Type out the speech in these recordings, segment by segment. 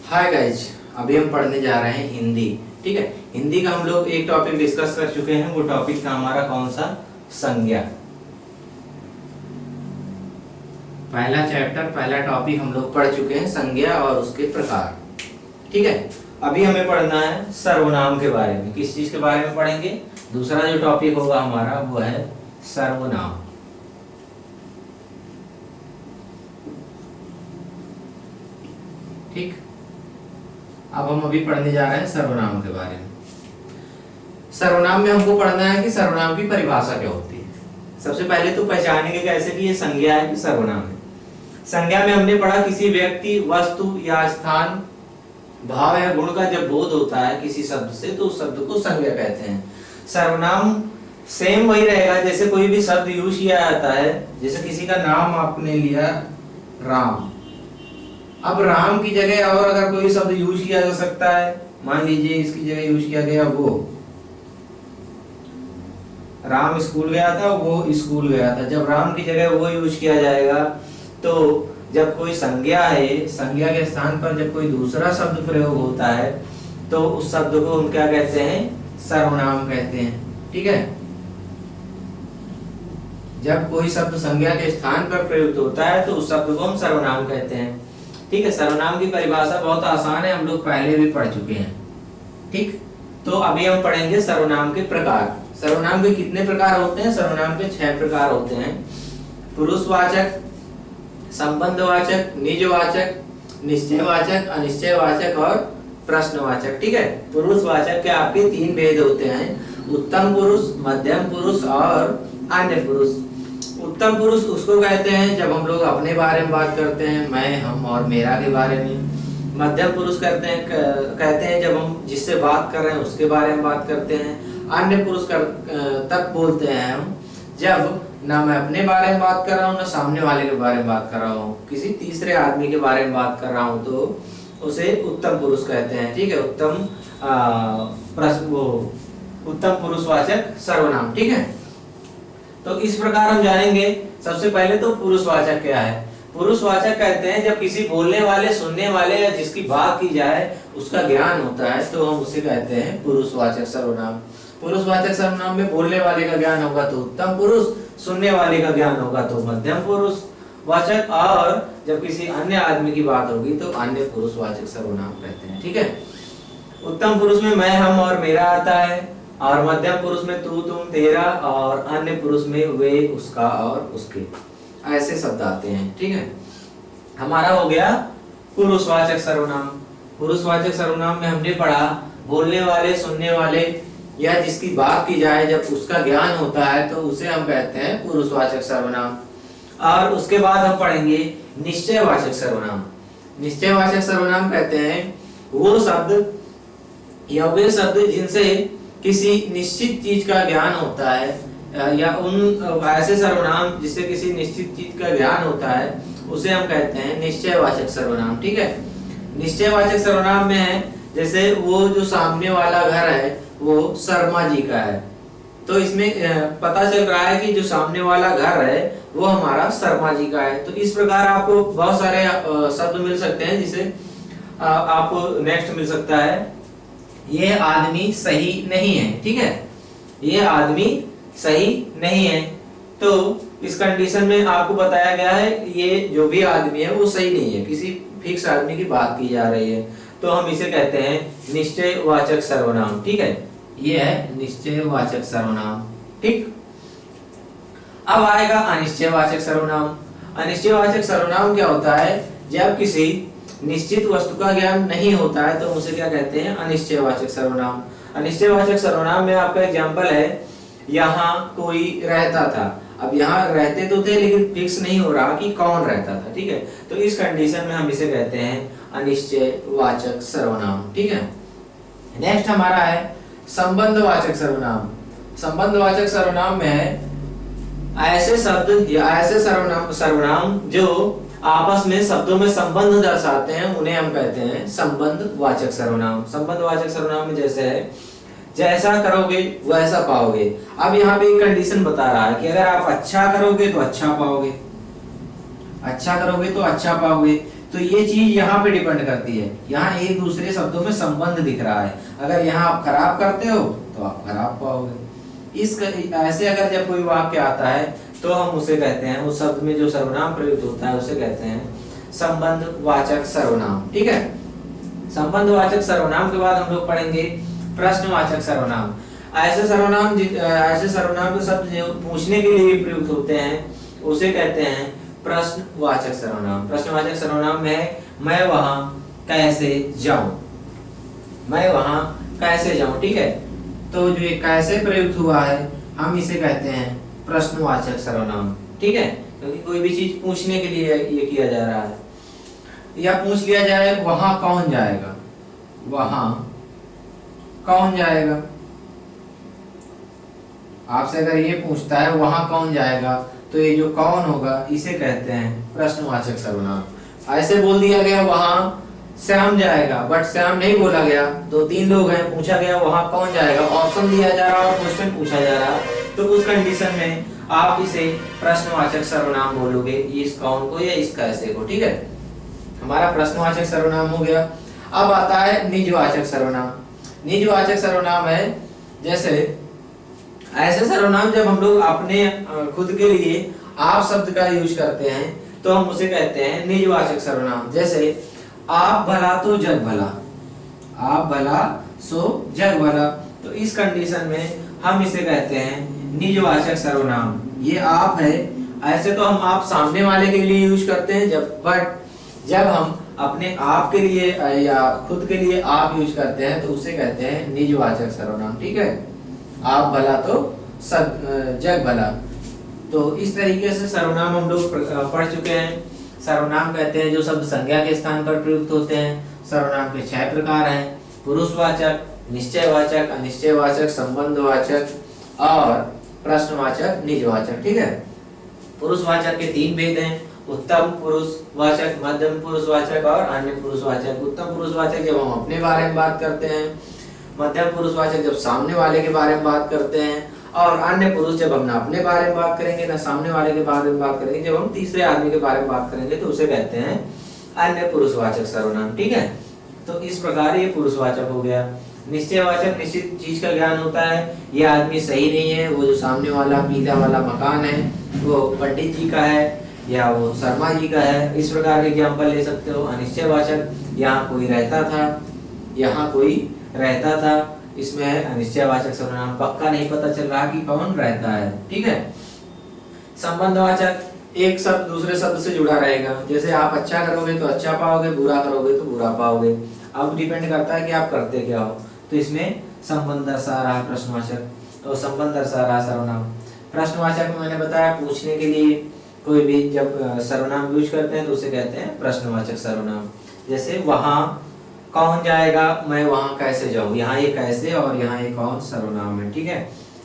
Hi guys, अभी हम पढ़ने जा रहे हैं हिंदी। ठीक है, हिंदी का हम लोग एक टॉपिक डिस्कस कर चुके हैं। वो टॉपिक था हमारा कौन सा? संज्ञा। पहला चैप्टर, पहला टॉपिक हम लोग पढ़ चुके हैं, संज्ञा और उसके प्रकार। ठीक है, अभी हमें पढ़ना है सर्वनाम के बारे में। किस चीज के बारे में पढ़ेंगे? दूसरा जो टॉपिक होगा हमारा वो है सर्वनाम। ठीक, अब हम अभी पढ़ने जा रहे हैं सर्वनाम के बारे में। सर्वनाम में हमको पढ़ना है कि सर्वनाम की परिभाषा क्या होती है। सबसे पहले तो पहचानेंगे कैसे कि ये संज्ञा है कि सर्वनाम है। संज्ञा में हमने पढ़ा किसी व्यक्ति, वस्तु या स्थान, भाव या गुण का जब बोध होता है किसी शब्द से तो उस शब्द को संज्ञा कहते हैं। सर्वनाम सेम वही रहेगा, जैसे कोई भी शब्द यूज किया जाता है। जैसे किसी का नाम आपने लिया राम, अब राम की जगह और अगर कोई शब्द यूज किया जा सकता है, मान लीजिए इसकी जगह यूज किया गया वो, राम स्कूल गया था, वो स्कूल गया था। जब राम की जगह वो यूज किया जाएगा तो जब कोई संज्ञा है, संज्ञा के स्थान पर जब कोई दूसरा शब्द प्रयोग होता है तो उस शब्द को हम क्या कहते हैं? सर्वनाम कहते हैं। ठीक है, जब कोई शब्द संज्ञा के स्थान पर प्रयुक्त होता है तो उस शब्द को हम सर्वनाम कहते हैं। ठीक है, सर्वनाम की परिभाषा बहुत आसान है, हम लोग पहले भी पढ़ चुके हैं। ठीक, तो अभी हम पढ़ेंगे सर्वनाम के प्रकार। सर्वनाम के कितने प्रकार होते हैं? सर्वनाम के 6 प्रकार होते हैं। पुरुषवाचक, संबंधवाचक, निजवाचक, निश्चयवाचक, अनिश्चयवाचक और प्रश्नवाचक। ठीक है, पुरुषवाचक के आपके 3 भेद होते हैं: उत्तम पुरुष, मध्यम पुरुष और अन्य पुरुष। उत्तम पुरुष उसको कहते हैं जब हम लोग अपने बारे में बात करते हैं, मैं, हम और मेरा के बारे में। मध्यम पुरुष कहते हैं जब हम जिससे बात कर रहे हैं उसके बारे में बात करते हैं। अन्य पुरुष तब बोलते हैं हम जब ना मैं अपने बारे में बात कर रहा हूँ ना सामने वाले के बारे में बात कर रहा हूँ, किसी तीसरे आदमी के बारे में बात कर रहा हूँ तो उसे उत्तम पुरुष कहते हैं। ठीक है, उत्तम पुरुषवाचक सर्वनाम। ठीक है, तो इस प्रकार हम जानेंगे। सबसे पहले तो पुरुषवाचक क्या है? पुरुषवाचक कहते हैं जब किसी बोलने वाले, सुनने वाले या जिसकी बात की जाए उसका ज्ञान होता है तो हम उसे कहते हैं पुरुषवाचक सर्वनाम। पुरुषवाचक सर्वनाम में बोलने वाले का ज्ञान होगा तो उत्तम पुरुष, सुनने वाले का ज्ञान होगा तो मध्यम पुरुष वाचक, और जब किसी अन्य आदमी की बात होगी तो अन्य पुरुषवाचक सर्वनाम कहते हैं। ठीक है, उत्तम पुरुष में मैं, हम और मेरा आता है, और मध्यम पुरुष में तू, तुम, तेरा, और अन्य पुरुष में वे, उसका और उसके, ऐसे शब्द आते हैं। ठीक है, हमारा हो गया पुरुषवाचक सर्वनाम। पुरुषवाचक सर्वनाम में हमने पढ़ा बोलने वाले, सुनने वाले या जिसकी बात की जाए जब उसका ज्ञान होता है तो उसे हम कहते हैं पुरुषवाचक सर्वनाम। और उसके बाद हम पढ़ेंगे निश्चयवाचक सर्वनाम। निश्चयवाचक सर्वनाम कहते हैं वो शब्द या वे शब्द जिनसे किसी निश्चित चीज का ज्ञान होता है, या उन ऐसे सर्वनाम जिससे किसी निश्चित चीज का ज्ञान होता है उसे हम कहते हैं निश्चयवाचक सर्वनाम। ठीक है, निश्चयवाचक सर्वनाम में है जैसे वो जो सामने वाला घर है वो शर्मा जी का है, तो इसमें पता चल रहा है कि जो सामने वाला घर है वो हमारा शर्मा जी का है। तो इस प्रकार आपको बहुत सारे शब्द मिल सकते हैं, जिसे आपको नेक्स्ट मिल सकता है ये आदमी सही नहीं है। ठीक है, ये आदमी सही नहीं है, तो इस कंडीशन में आपको बताया गया है ये जो भी आदमी है वो सही नहीं है, किसी फिक्स आदमी की बात की जा रही है, तो हम इसे कहते हैं निश्चयवाचक सर्वनाम। ठीक है, ये है निश्चयवाचक सर्वनाम। ठीक, अब आएगा अनिश्चयवाचक सर्वनाम। अनिश्चयवाचक सर्वनाम क्या होता है? जब किसी निश्चित वस्तु का ज्ञान नहीं होता है तो उसे क्या कहते हैं? अनिश्चयवाचक सर्वनाम। अनिश्चयवाचक सर्वनाम में आपका एग्जांपल है यहाँ कोई रहता था। अब यहाँ रहते तो थे लेकिन फिक्स नहीं हो रहा कि कौन रहता था। ठीक है, तो इस कंडीशन में हम इसे कहते हैं अनिश्चयवाचक सर्वनाम। ठीक है, नेक्स्ट हमारा है संबंधवाचक सर्वनाम। संबंधवाचक सर्वनाम में है ऐसे शब्द या ऐसे सर्वनाम जो आपस में शब्दों में संबंध दर्शाते हैं, उन्हें हम कहते हैं संबंधवाचक सर्वनाम। संबंधवाचक सर्वनाम में जैसे है जैसा करोगे वैसा पाओगे। अब यहाँ पे एक कंडीशन बता रहा है कि अगर आप अच्छा करोगे तो अच्छा पाओगे, अच्छा करोगे तो अच्छा पाओगे। तो ये चीज यहाँ पे डिपेंड करती है, यहाँ एक दूसरे शब्दों में संबंध दिख रहा है। अगर यहाँ आप खराब करते हो तो आप खराब पाओगे। इस ऐसे अगर जब कोई वाक्य आता है तो हम उसे कहते हैं, उस शब्द में जो सर्वनाम प्रयुक्त होता है उसे कहते हैं संबंध वाचक सर्वनाम। ठीक है, संबंध वाचक सर्वनाम के बाद हम लोग पढ़ेंगे प्रश्नवाचक सर्वनाम। ऐसे सर्वनाम के शब्द जो पूछने के लिए प्रयुक्त होते हैं उसे कहते हैं प्रश्नवाचक सर्वनाम। प्रश्नवाचक सर्वनाम में है मैं वहां कैसे जाऊं, मैं वहां कैसे जाऊं। ठीक है, तो जो ये कैसे प्रयुक्त हुआ है हम इसे कहते हैं प्रश्नवाचक सर्वनाम। ठीक है, क्योंकि कोई भी चीज पूछने के लिए ये किया जा रहा है। या पूछ लिया जाए वहां कौन जाएगा, वहां कौन जाएगा, आपसे अगर ये पूछता है वहां कौन जाएगा तो ये जो कौन होगा इसे कहते हैं प्रश्नवाचक सर्वनाम। ऐसे बोल दिया गया वहां श्याम जाएगा, बट श्याम नहीं बोला गया, दो तीन लोग हैं, पूछा गया वहां कौन जाएगा, ऑप्शन दिया जा रहा और क्वेश्चन पूछा जा रहा, तो उस कंडीशन में आप इसे प्रश्नवाचक सर्वनाम बोलोगे, इस कौन को या इस कैसे को। ठीक है, हमारा प्रश्नवाचक सर्वनाम हो गया। अब आता है निजवाचक सर्वनाम। निजवाचक सर्वनाम है जैसे ऐसे सर्वनाम जब हम लोग अपने खुद के लिए आप शब्द का यूज करते हैं तो हम उसे कहते हैं निजवाचक सर्वनाम। जैसे आप भला तो जग भला, आप भला सो जग भला, तो इस कंडीशन में हम इसे कहते हैं निजवाचक सर्वनाम। ये आप है, ऐसे तो हम आप सामने वाले के लिए यूज करते हैं जब हम अपने आप के लिए या खुद के लिए आप यूज करते हैं तो उसे कहते हैं निजवाचक सर्वनाम। ठीक है, आप भला तो जग भला। तो इस तरीके से सर्वनाम हम लोग पढ़ चुके हैं। सर्वनाम कहते हैं जो शब्द संज्ञा के स्थान पर प्रयुक्त होते हैं। सर्वनाम के 6 प्रकार हैं, पुरुषवाचक, निश्चयवाचक, अनिश्चयवाचक, संबंधवाचक और प्रश्नवाचक, निजवाचक। ठीक है, पुरुषवाचक के 3 भेद हैं, उत्तम पुरुषवाचक, मध्यम पुरुषवाचक और अन्य पुरुषवाचक। उत्तम पुरुषवाचक जब हम अपने बारे में बात करते हैं, मध्यम पुरुषवाचक जब सामने वाले के बारे में बात करते हैं, और अन्य पुरुष जब हम ना अपने बारे में बात करेंगे ना सामने वाले के बारे में बात करेंगे, जब हम तीसरे आदमी के बारे में बात करेंगे तो उसे कहते हैं अन्य पुरुषवाचक सर्वनाम। ठीक है, तो इस प्रकार ये पुरुषवाचक हो गया। निश्चयवाचक निश्चित चीज का ज्ञान होता है, ये आदमी सही नहीं है, वो जो सामने वाला पीला वाला मकान है वो पंडित जी का है या वो शर्मा जी का है, इस प्रकार के एग्जाम्पल ले सकते हो। अनिश्चयवाचक यहाँ कोई रहता था, यहाँ कोई रहता था, इसमें है अनिश्चयवाचक सर्वनाम, पक्का नहीं पता चल रहा कि कौन रहता है। ठीक है, संबंधवाचक एक शब्द दूसरे शब्द से जुड़ा रहेगा, जैसे आप अच्छा करोगे तो अच्छा पाओगे, बुरा करोगे तो बुरा पाओगे। अब डिपेंड करता है कि आप करते क्या हो, तो इसमें संबंध दर्शा रहा प्रश्नवाचक, तो संबंध दर्शा रहा सर्वनाम। प्रश्नवाचक में मैंने बताया पूछने के लिए कोई भी जब सर्वनाम यूज करते हैं तो उसे कहते हैं प्रश्नवाचक सर्वनाम। जैसे वहां कौन जाएगा, मैं वहां कैसे जाऊं, यहाँ ये कैसे और यहाँ ये कौन सर्वनाम है। ठीक है,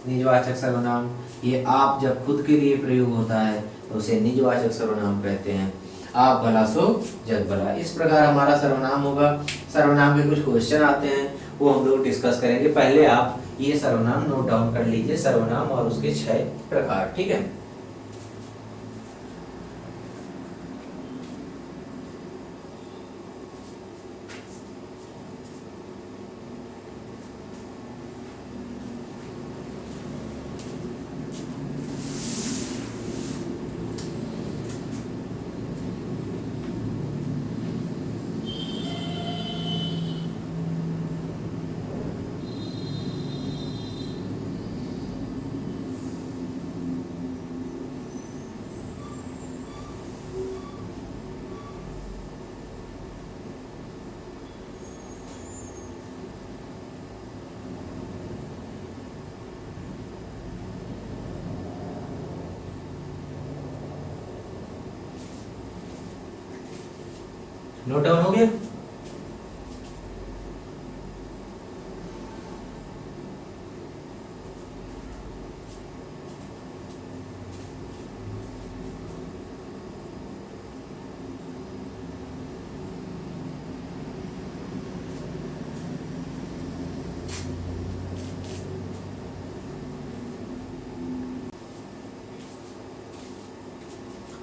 निजवाचक सर्वनाम ये आप जब खुद के लिए प्रयोग होता है तो उसे निजवाचक सर्वनाम कहते हैं। आप भला सो जग भला, इस प्रकार हमारा सर्वनाम होगा। सर्वनाम के कुछ क्वेश्चन आते हैं वो हम लोग डिस्कस करेंगे। पहले आप ये सर्वनाम नोट डाउन कर लीजिए, सर्वनाम और उसके 6 प्रकार। ठीक है, नोट डाउन हो गया।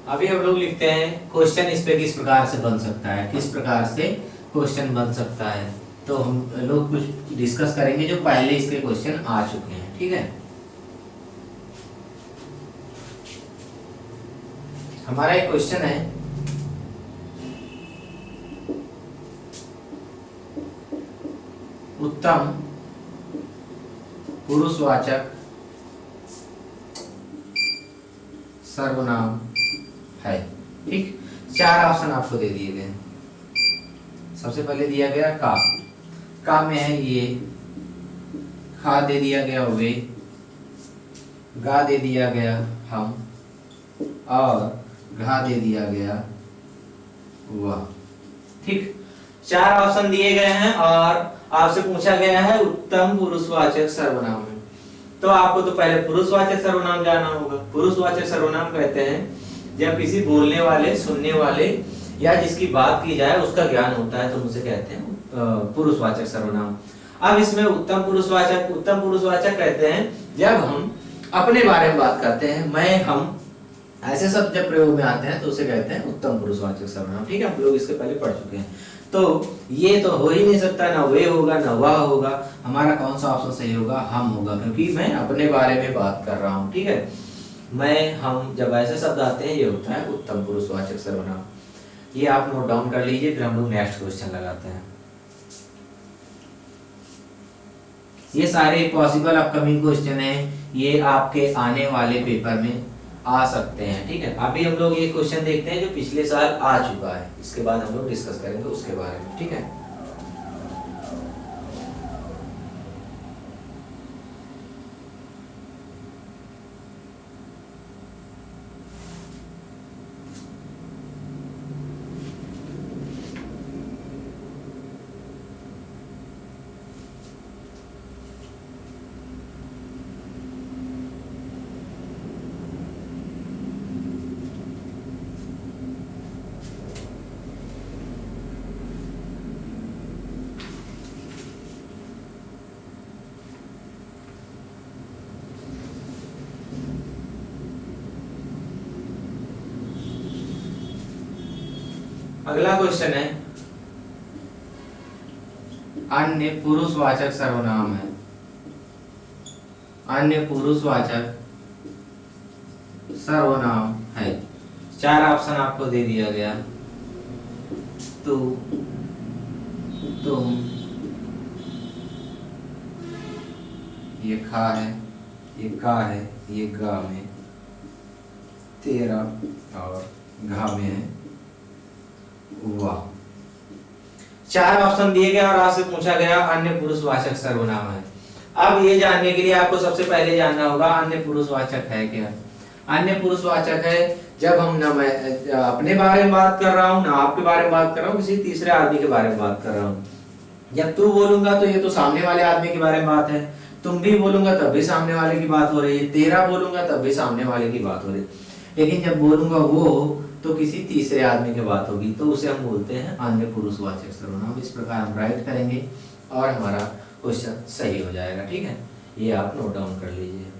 अभी हम लोग लिखते हैं क्वेश्चन इस पे किस प्रकार से बन सकता है, किस प्रकार से क्वेश्चन बन सकता है। तो हम लोग कुछ डिस्कस करेंगे जो पहले इसके क्वेश्चन आ चुके हैं, ठीक है। हमारा एक क्वेश्चन है, उत्तम पुरुषवाचक सर्वनाम है, ठीक। 4 ऑप्शन आपको दे दिए गए। सबसे पहले दिया गया का में है ये, खा दे दिया गया वे, गा दे दिया गया हम, और घा दे दिया गया वह, ठीक। 4 ऑप्शन दिए गए हैं और आपसे पूछा गया है उत्तम पुरुषवाचक सर्वनाम है। तो आपको तो पहले पुरुषवाचक सर्वनाम जानना होगा। पुरुषवाचक सर्वनाम कहते हैं जब किसी बोलने वाले, सुनने वाले या जिसकी बात की जाए उसका ज्ञान होता है तो उसे कहते हैं पुरुषवाचक सर्वनाम। अब इसमें उत्तम पुरुषवाचक कहते हैं जब हम अपने बारे में बात करते हैं, मैं, हम, ऐसे शब्द जब प्रयोग में आते हैं तो उसे कहते हैं उत्तम पुरुषवाचक सर्वनाम, ठीक है। हम लोग इसके पहले पढ़ चुके हैं। तो ये तो हो ही नहीं सकता, ना वे होगा ना वह होगा। हमारा कौन सा ऑप्शन सही होगा? हम होगा, क्योंकि मैं अपने बारे में बात कर रहा हूँ, ठीक है। मैं, हम, जब ऐसे शब्द आते हैं ये होता है उत्तम पुरुषवाचक सर्वनाम। ये आप नोट डाउन कर लीजिए, फिर हम लोग नेक्स्ट क्वेश्चन लगाते हैं। ये सारे पॉसिबल अपकमिंग क्वेश्चन हैं, ये आपके आने वाले पेपर में आ सकते हैं, ठीक है। अभी हम लोग ये क्वेश्चन देखते हैं जो पिछले साल आ चुका है, इसके बाद हम लोग डिस्कस करेंगे उसके बारे में, ठीक है। अगला क्वेश्चन है, अन्य पुरुषवाचक सर्वनाम है। अन्य पुरुषवाचक सर्वनाम है। 4 ऑप्शन आपको दे दिया गया, तू, तुम, ये खा है, ये का है, ये गा में, तेरा और घा में है वाह। 4 ऑप्शन दिए गए और आपसे पूछा गया अन्य पुरुषवाचक सर्वनाम है। अब ये जानने के लिए आपको सबसे पहले जानना होगा अन्य पुरुषवाचक है क्या। अन्य पुरुषवाचक है जब हम ना मैं अपने बारे में बात कर रहा हूँ, ना आपके बारे में बात कर रहा हूँ, किसी तीसरे आदमी के बारे में बात कर रहा हूँ। जब तू बोलूंगा तो ये तो सामने वाले आदमी के बारे में बात है, तुम भी बोलूंगा तब भी सामने वाले की बात हो रही है, तेरा बोलूंगा तब भी सामने वाले की बात हो रही है। लेकिन जब बोलूंगा वो तो किसी तीसरे आदमी की बात होगी, तो उसे हम बोलते हैं अन्य पुरुषवाचक सर्वनाम। इस प्रकार हम राइट करेंगे और हमारा क्वेश्चन सही हो जाएगा, ठीक है। ये आप नोट डाउन कर लीजिए।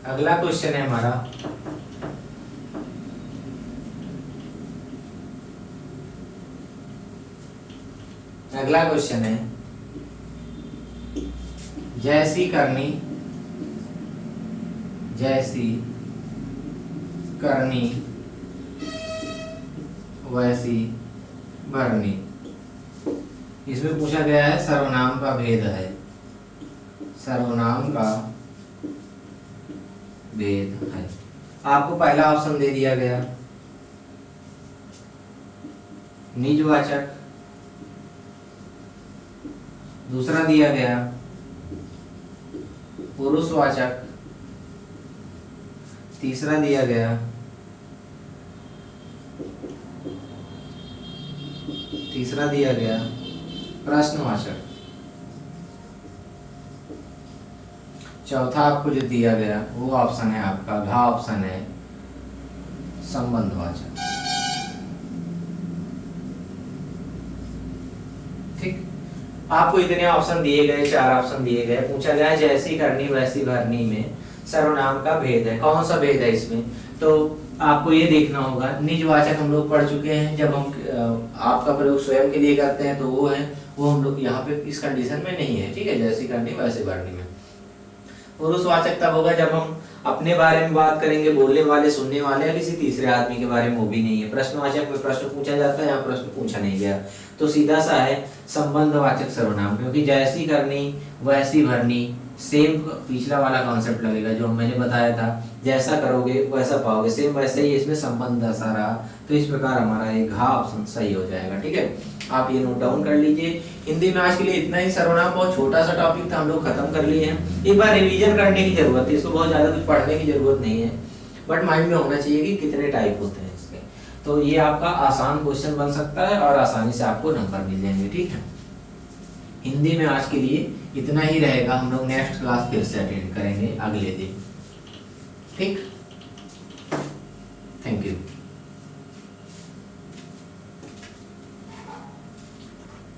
अगला क्वेश्चन है हमारा, अगला क्वेश्चन है जैसी करनी, जैसी करनी वैसी भरनी। इसमें पूछा गया है सर्वनाम का भेद है, सर्वनाम का भेद है। आपको पहला ऑप्शन दे दिया गया निजवाचक, दूसरा दिया गया पुरुषवाचक, तीसरा दिया गया, तीसरा दिया गया प्रश्नवाचक। चौथा आपको जो दिया गया वो ऑप्शन है आपका घ ऑप्शन है संबंधवाचक। ठीक, आपको इतने ऑप्शन दिए गए, 4 ऑप्शन दिए गए, पूछा गया जैसी करनी वैसी भरनी में सर्वनाम का भेद है। कौन सा भेद है इसमें? तो आपको ये देखना होगा, निजवाचक हम लोग पढ़ चुके हैं, जब हम आपका प्रयोग स्वयं के लिए करते हैं तो वो है, वो हम लोग यहाँ पे इस कंडीशन में नहीं है। ठीक है, जैसी करनी वैसी भरनी में। पुरुषवाचक तब होगा जब हम अपने बारे में बात करेंगे, बोलने वाले, सुनने वाले या किसी तीसरे आदमी के बारे में, वो भी नहीं है। प्रश्नवाचक में प्रश्न पूछा जाता है, यहाँ प्रश्न पूछा नहीं गया, तो सीधा सा है संबंधवाचक सर्वनाम, क्योंकि जैसी करनी वैसी भरनी सेम पिछला वाला कॉन्सेप्ट लगेगा जो मैंने बताया था, जैसा करोगे वैसा पाओगे, सेम वैसे ही इसमें संबंध ऐसा रहा। तो इस प्रकार हमारा एक घ ऑप्शन सही हो जाएगा। ठीक है, आप ये नोट डाउन कर लीजिए। हिंदी में आज के लिए इतना ही। सर्वनाम बहुत छोटा सा टॉपिक था, हम लोग खत्म कर लिए हैं। एक बार रिवीजन करने की जरूरत है, इसको बहुत ज्यादा कुछ पढ़ने की जरूरत नहीं है, बट माइंड में होना चाहिए कि कितने टाइप होते हैं इसके। तो ये आपका आसान क्वेश्चन बन सकता है और आसानी से आपको नंबर मिल जाएंगे। ठीक है, हिंदी में आज के लिए इतना ही रहेगा। हम लोग नेक्स्ट क्लास फिर से अटेंड करेंगे अगले दिन। ठीक, थैंक यू।